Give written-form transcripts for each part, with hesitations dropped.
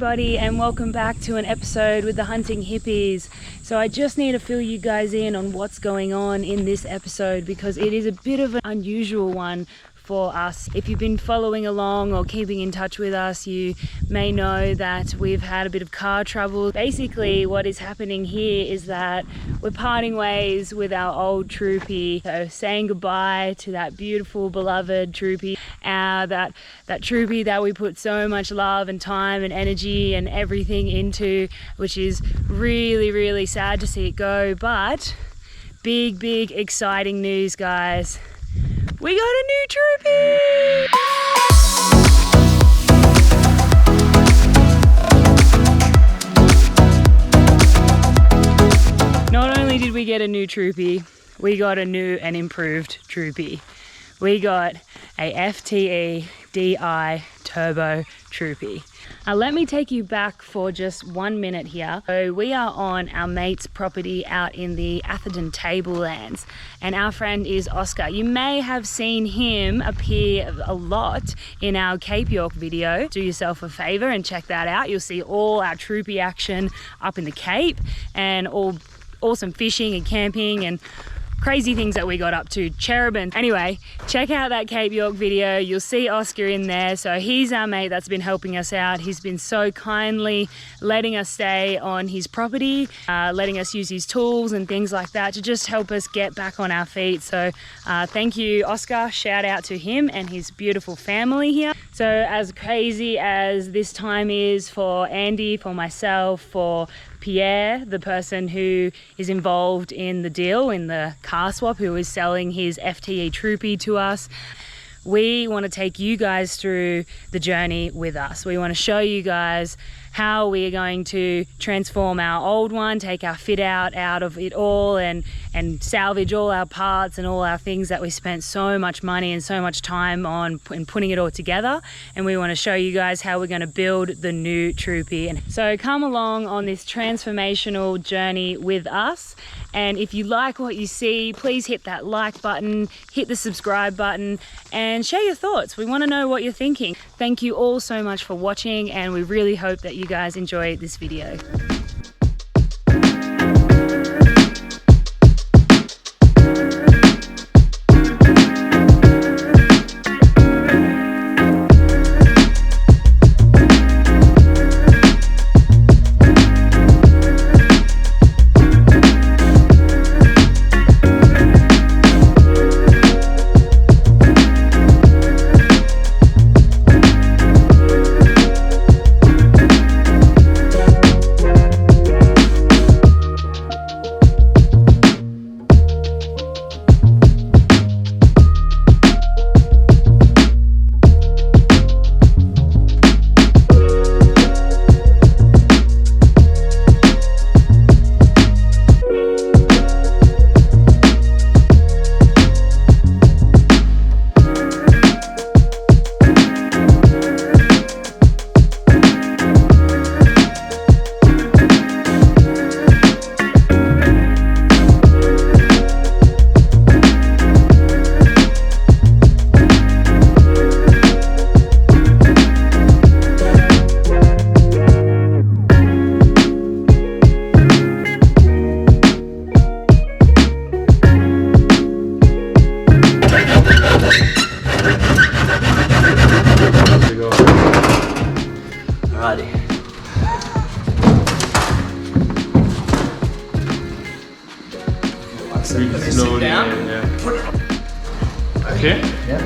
everybody, and welcome back to an episode with the Hunting Hippies. So I just need to fill you guys in on what's going on in this episode because it is a bit of an unusual one for us. If you've been following along or keeping in touch with us, you may know that we've had a bit of car trouble. Basically what is happening here is that we're parting ways with our old troopy, so saying goodbye to that beautiful beloved troopy, that troopy that we put so much love and time and energy and everything into, which is really sad to see it go. But big exciting news, guys. We got a new troopy! Not only did we get a new troopy, we got a new and improved troopy. We got a FTE DI Turbo troopy. Let me take you back for just 1 minute here. So we are on our mate's property out in the Atherton Tablelands, and our friend is Oscar. You may have seen him appear a lot in our Cape York video. Do yourself a favor and check that out. You'll see all our troopy action up in the Cape and all awesome fishing and camping and crazy things that we got up to, cherubim. Anyway, check out that Cape York video. You'll see Oscar in there. So he's our mate that's been helping us out. He's been so kindly letting us stay on his property, letting us use his tools and things like that to just help us get back on our feet. So thank you, Oscar. Shout out to him and his beautiful family here. So as crazy as this time is for Andy, for myself, for Pierre, the person who is involved in the deal, in the car swap, who is selling his FTE troopy to us, we want to take you guys through the journey with us. We want to show you guys how we are going to transform our old one, take our fit out of it all and salvage all our parts and all our things that we spent so much money and so much time on in putting it all together. And we want to show you guys how we're going to build the new troopy. And so come along on this transformational journey with us. And if you like what you see, please hit that like button, hit the subscribe button, and share your thoughts. We want to know what you're thinking. Thank you all so much for watching, and we really hope that you guys enjoy this video. Slowly, yeah. Okay? Yeah.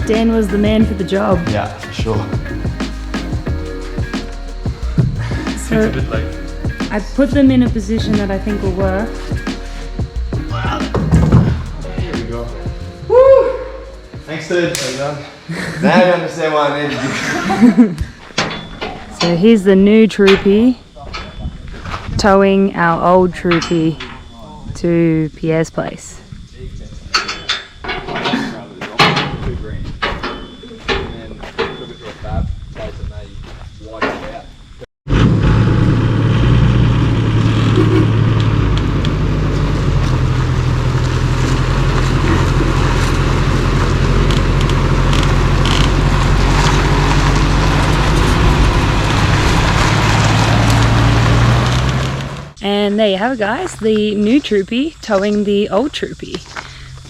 Dan was the man for the job. Yeah, for sure. So it's a bit like... I put them in a position that I think will work. Wow. Here we go. Woo! Thanks, dude. Now you understand why I needed you. So here's the new troopy towing our old troopy to Pierre's place. And there you have it, guys, the new troopy towing the old troopy.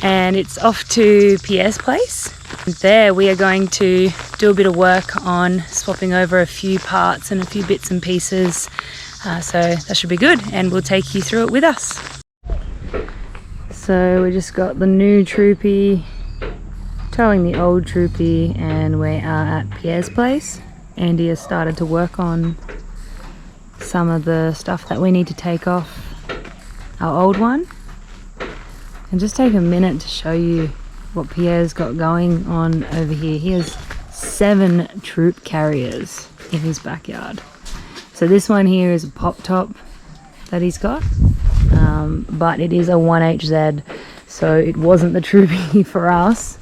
And it's off to Pierre's place. There we are going to do a bit of work on swapping over a few parts and a few bits and pieces. So that should be good, and we'll take you through it with us. So we just got the new troopy towing the old troopy, and we are at Pierre's place. Andy has started to work on some of the stuff that we need to take off our old one. And just take a minute to show you what Pierre's got going on over here. He has 7 troop carriers in his backyard. So this one here is a pop top that he's got, but it is a 1HZ, so it wasn't the troopy for us,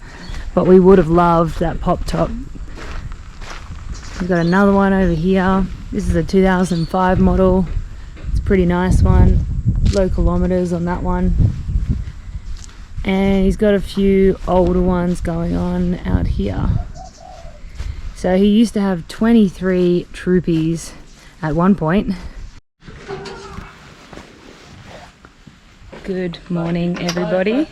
but we would have loved that pop top. We've got another one over here. This is a 2005 model. It's a pretty nice one. Low kilometers on that one. And he's got a few older ones going on out here. So he used to have 23 troopies at one point. Good morning, everybody.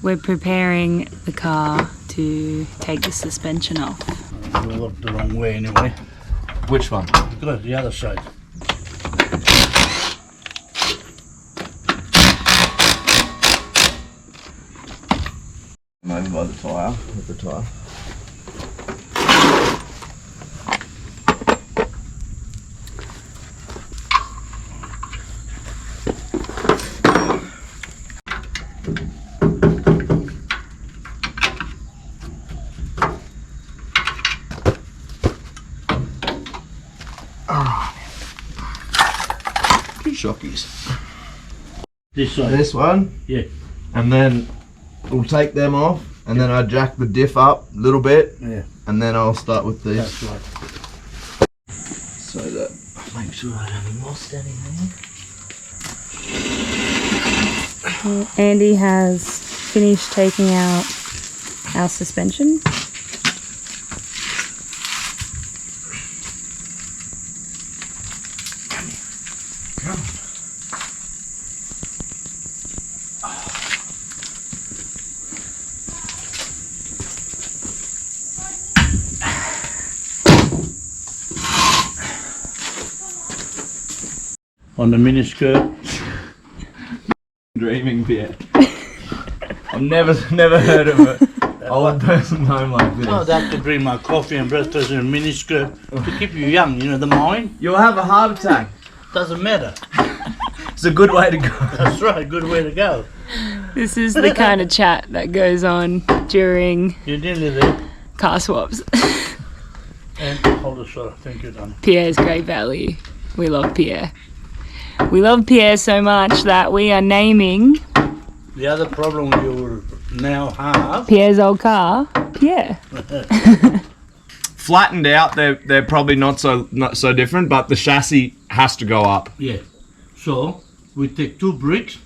We're preparing the car to take the suspension off. You looked the wrong way anyway. Which one? Good, the other side. Maybe by the tyre, with the tyre. Two shockies. This side. This one? Yeah. And then we'll take them off, and then I jack the diff up a little bit, Yeah. and then I'll start with these. That's right. So that I make sure I haven't lost anything. Andy has finished taking out our suspension. On the miniskirt. Dreaming Pierre. I've never heard of an old person home like this. Oh, they have to bring my coffee and breakfast in a miniskirt to keep you young, you know, the mind. You'll have a heart attack. Doesn't matter. It's a good way to go. That's right, good way to go. This is the kind of chat that goes on during You're nearly there. car swaps. And hold the shot. Thank you, Don. Pierre's great value. We love Pierre. We love Pierre so much that we are naming The other problem you will now have. Pierre's old car Pierre. Flattened out, they're probably not so different, but the chassis has to go up. Yeah. So we take 2 bricks.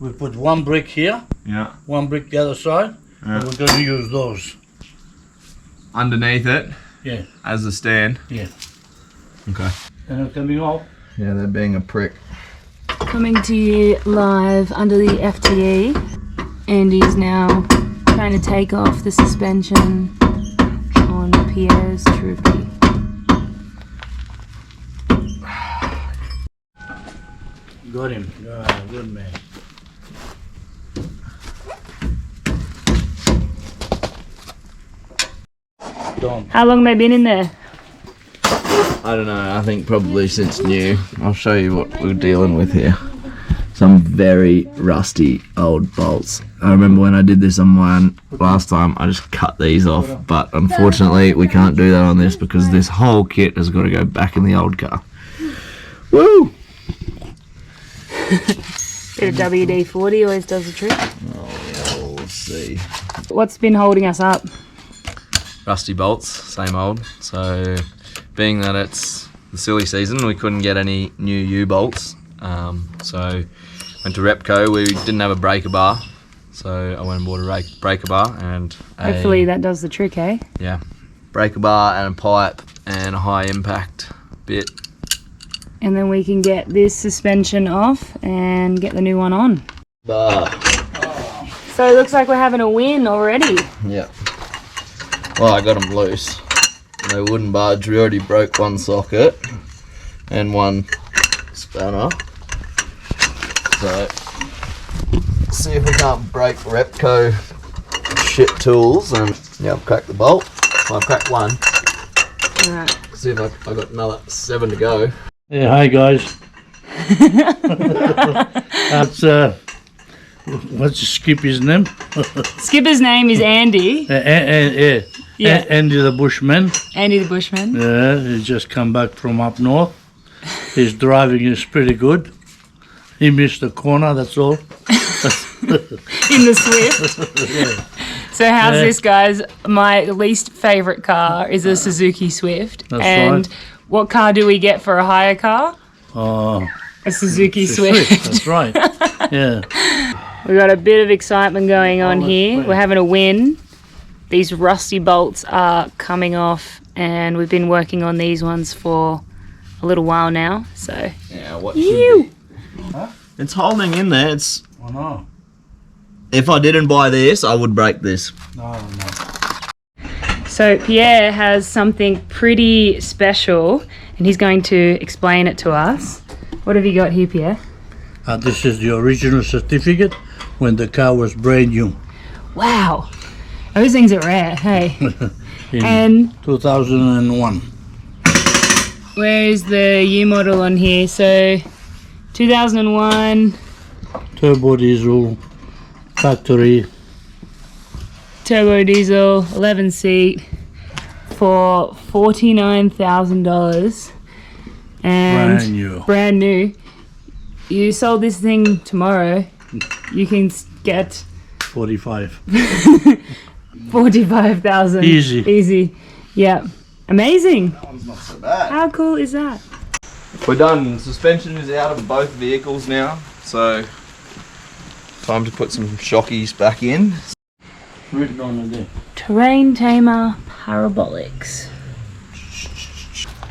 We put 1 brick here, Yeah. 1 brick the other side, Yeah. and we're going to use those. Underneath it, Yeah. as a stand. Yeah. Okay. And they're coming off. Yeah, they're being a prick. Coming to you live under the FTE. Andy's now trying to take off the suspension on Pierre's troopy. Got him. Good man. Done. How long have they been in there? I don't know, I think probably since new. I'll show you what we're dealing with here. Some very rusty old bolts. I remember when I did this on mine last time, I just cut these off, but unfortunately we can't do that on this because this whole kit has got to go back in the old car. Woo! Bit of WD-40 always does the trick. Oh yeah, we'll see. What's been holding us up? Rusty bolts, same old. So being that it's the silly season, we couldn't get any new U-bolts. So went to Repco. We didn't have a breaker bar, so I went and bought a breaker bar and Hopefully that does the trick, eh? yeah, breaker bar and a pipe and a high impact bit. and then we can get this suspension off and get the new one on. So it looks like we're having a win already. Yeah. Well, I got them loose. No wooden barge. We already broke one socket and one spanner. So, let's see if we can't break Repco shit tools and yeah, I've cracked the bolt. Well, I've cracked one. Alright. See if I got another 7 to go. Yeah, hi guys. That's what's Skippy's name? Skipper's name is Andy. Yeah. Andy the Bushman. Andy the Bushman. Yeah, he's just come back from up north. His driving is pretty good. He missed the corner, that's all. In the Swift. Yeah. So how's this, guys? My least favourite car is a Suzuki Swift. That's and right. what car do we get for a hire car? Oh, A Suzuki it's Swift. That's right. Yeah. We got a bit of excitement going on here. We're having a win. These rusty bolts are coming off, and we've been working on these ones for a little while now. So Yeah, what you. It's holding in there. It's. Oh no. If I didn't buy this, I would break this. No. So Pierre has something pretty special, and he's going to explain it to us. What have you got here, Pierre? This is the original certificate when the car was brand new. Wow, those things are rare, hey. In And 2001. where is the U model on here? So 2001 Turbo diesel, factory. turbo diesel, 11 seat for $49,000, and Brand new. brand new. You sold this thing tomorrow, you can get 45. 45,000. Easy. Yeah, amazing. That one's not so bad. How cool is that? We're done. Suspension is out of both vehicles now, so time to put some shockies back in. Written on there. Terrain Tamer parabolics.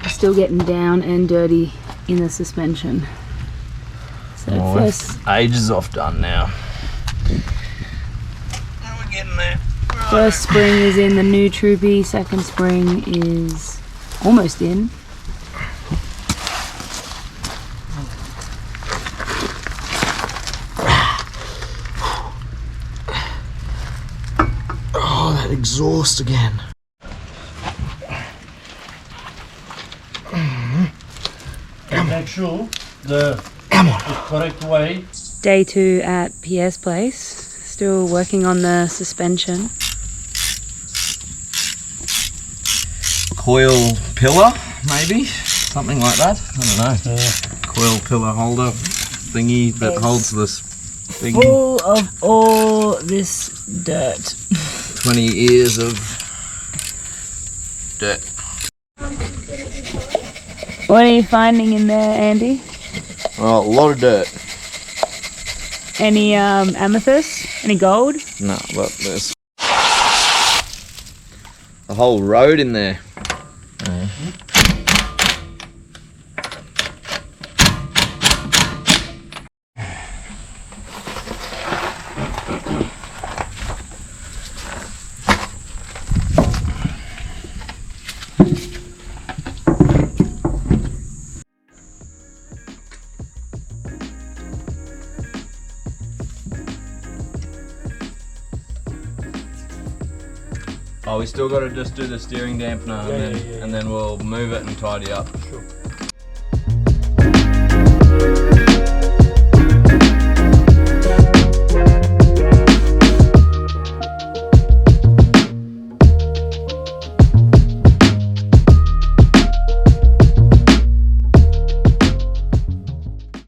Still getting down and dirty in the suspension. So first Ages off done now. We're getting there. First spring is in the new Troopy, second spring is almost in. Oh, that exhaust again. Make sure the correct way. Day 2 at Pierre's place, still working on the suspension. Coil pillar, maybe? Something like that? I don't know. Coil pillar holder thingy that holds this thing. Full of all this dirt. 20 years of dirt. What are you finding in there, Andy? Well, a lot of dirt. Any amethyst? Any gold? No, but there's a whole road in there. Oh, we still got to just do the steering dampener and then we'll move it and tidy up. Sure.